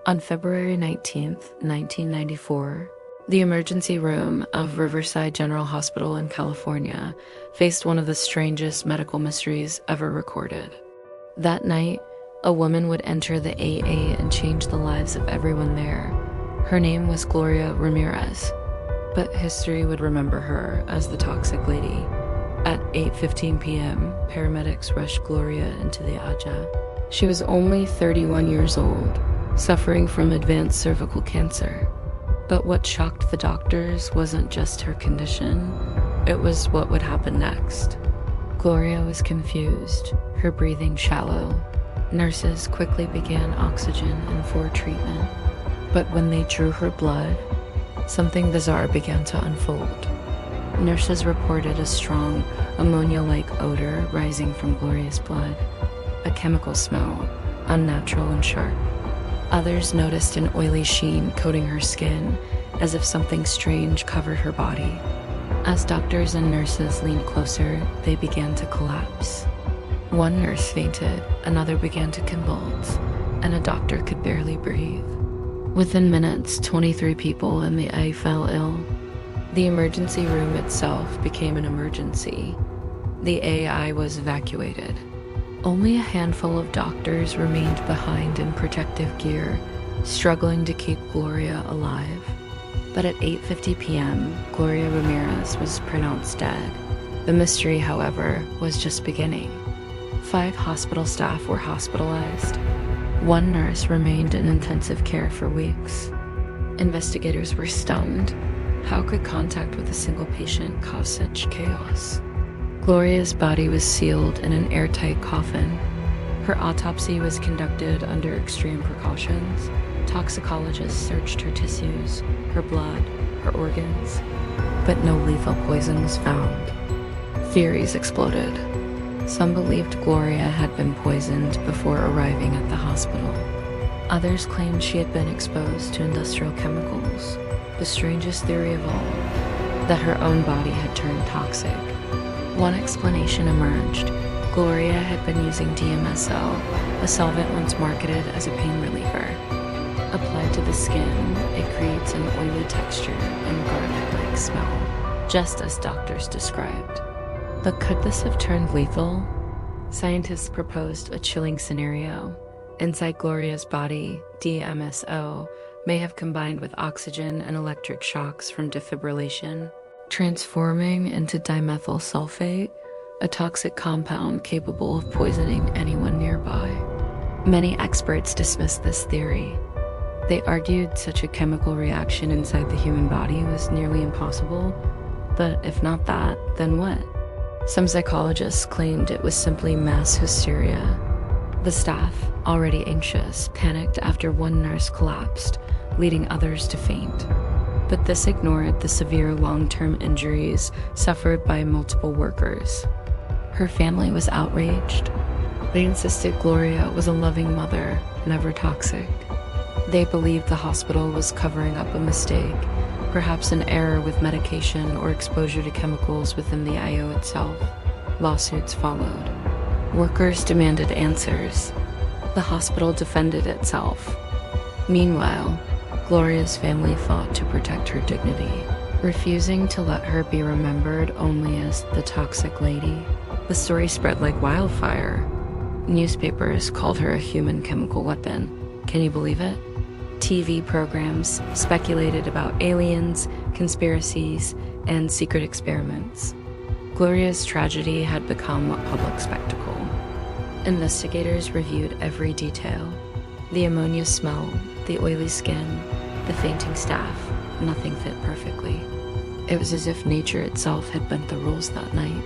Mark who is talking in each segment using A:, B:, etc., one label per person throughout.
A: On February 19th, 1994, the emergency room of Riverside General Hospital in California faced one of the strangest medical mysteries ever recorded. That night, a woman would enter the AA and change the lives of everyone there. Her name was Gloria Ramirez, but history would remember her as the toxic lady. At 8:15 p.m., paramedics rushed Gloria into the AJA. She was only 31 years old, suffering from advanced cervical cancer. But what shocked the doctors wasn't just her condition, it was what would happen next. Gloria was confused, her breathing shallow. Nurses quickly began oxygen and for treatment. But when they drew her blood, something bizarre began to unfold. Nurses reported a strong, ammonia-like odor rising from Gloria's blood, a chemical smell, unnatural and sharp. Others noticed an oily sheen coating her skin, as if something strange covered her body. As doctors and nurses leaned closer, they began to collapse. One nurse fainted, another began to convulse, and a doctor could barely breathe. Within minutes, 23 people in the A fell ill. The emergency room itself became an emergency. The AI was evacuated. Only a handful of doctors remained behind in protective gear, struggling to keep Gloria alive. But at 8:50 p.m., Gloria Ramirez was pronounced dead. The mystery, however, was just beginning. 5 hospital staff were hospitalized. One nurse remained in intensive care for weeks. Investigators were stunned. How could contact with a single patient cause such chaos? Gloria's body was sealed in an airtight coffin. Her autopsy was conducted under extreme precautions. Toxicologists searched her tissues, her blood, her organs, but no lethal poison was found. Theories exploded. Some believed Gloria had been poisoned before arriving at the hospital. Others claimed she had been exposed to industrial chemicals. The strangest theory of all, that her own body had turned toxic. One explanation emerged. Gloria had been using DMSO, a solvent once marketed as a pain reliever. Applied to the skin, it creates an oily texture and garlic-like smell, just as doctors described. But could this have turned lethal? Scientists proposed a chilling scenario. Inside Gloria's body, DMSO may have combined with oxygen and electric shocks from defibrillation, transforming into dimethyl sulfate, a toxic compound capable of poisoning anyone nearby. Many experts dismissed this theory. They argued such a chemical reaction inside the human body was nearly impossible, but if not that, then what? Some psychologists claimed it was simply mass hysteria. The staff, already anxious, panicked after one nurse collapsed, leading others to faint. But this ignored the severe long-term injuries suffered by multiple workers. Her family was outraged. They insisted Gloria was a loving mother, never toxic. They believed the hospital was covering up a mistake, perhaps an error with medication or exposure to chemicals within the IO itself. Lawsuits followed. Workers demanded answers. The hospital defended itself. Meanwhile, Gloria's family fought to protect her dignity, refusing to let her be remembered only as the toxic lady. The story spread like wildfire. Newspapers called her a human chemical weapon. Can you believe it? TV programs speculated about aliens, conspiracies, and secret experiments. Gloria's tragedy had become a public spectacle. Investigators reviewed every detail. The ammonia smell, the oily skin, the fainting staff, nothing fit perfectly. It was as if nature itself had bent the rules that night.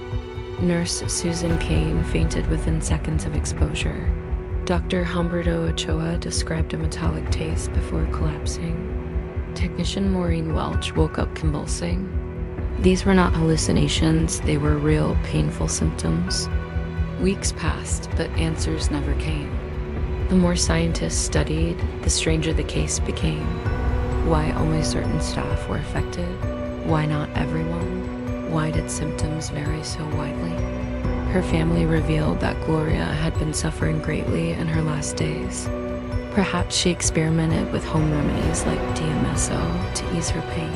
A: Nurse Susan Kane fainted within seconds of exposure. Dr. Humberto Ochoa described a metallic taste before collapsing. Technician Maureen Welch woke up convulsing. These were not hallucinations, they were real, painful symptoms. Weeks passed, but answers never came. The more scientists studied, the stranger the case became. Why only certain staff were affected? Why not everyone? Why did symptoms vary so widely? Her family revealed that Gloria had been suffering greatly in her last days. Perhaps she experimented with home remedies like DMSO to ease her pain.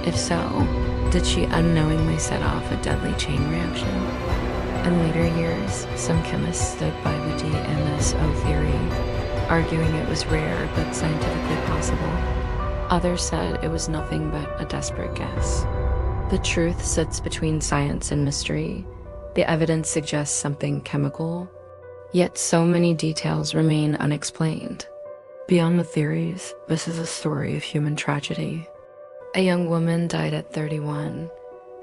A: If so, did she unknowingly set off a deadly chain reaction? In later years, some chemists stood by the DMSO theory, arguing it was rare but scientifically possible. Others said it was nothing but a desperate guess. The truth sits between science and mystery. The evidence suggests something chemical, yet so many details remain unexplained. Beyond the theories, this is a story of human tragedy. A young woman died at 31.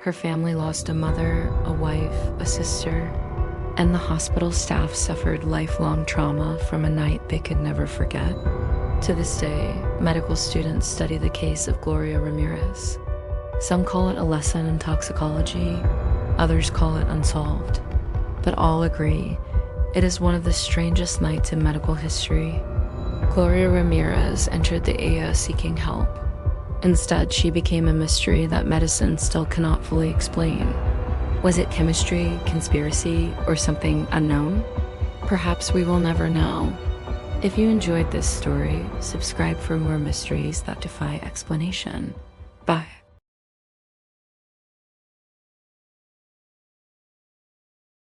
A: Her family lost a mother, a wife, a sister, and the hospital staff suffered lifelong trauma from a night they could never forget. To this day, medical students study the case of Gloria Ramirez. Some call it a lesson in toxicology, others call it unsolved, but all agree it is one of the strangest nights in medical history. Gloria Ramirez entered the EA seeking help. Instead, she became a mystery that medicine still cannot fully explain. Was it chemistry, conspiracy, or something unknown? Perhaps we will never know. If you enjoyed this story, subscribe for more mysteries that defy explanation. Bye.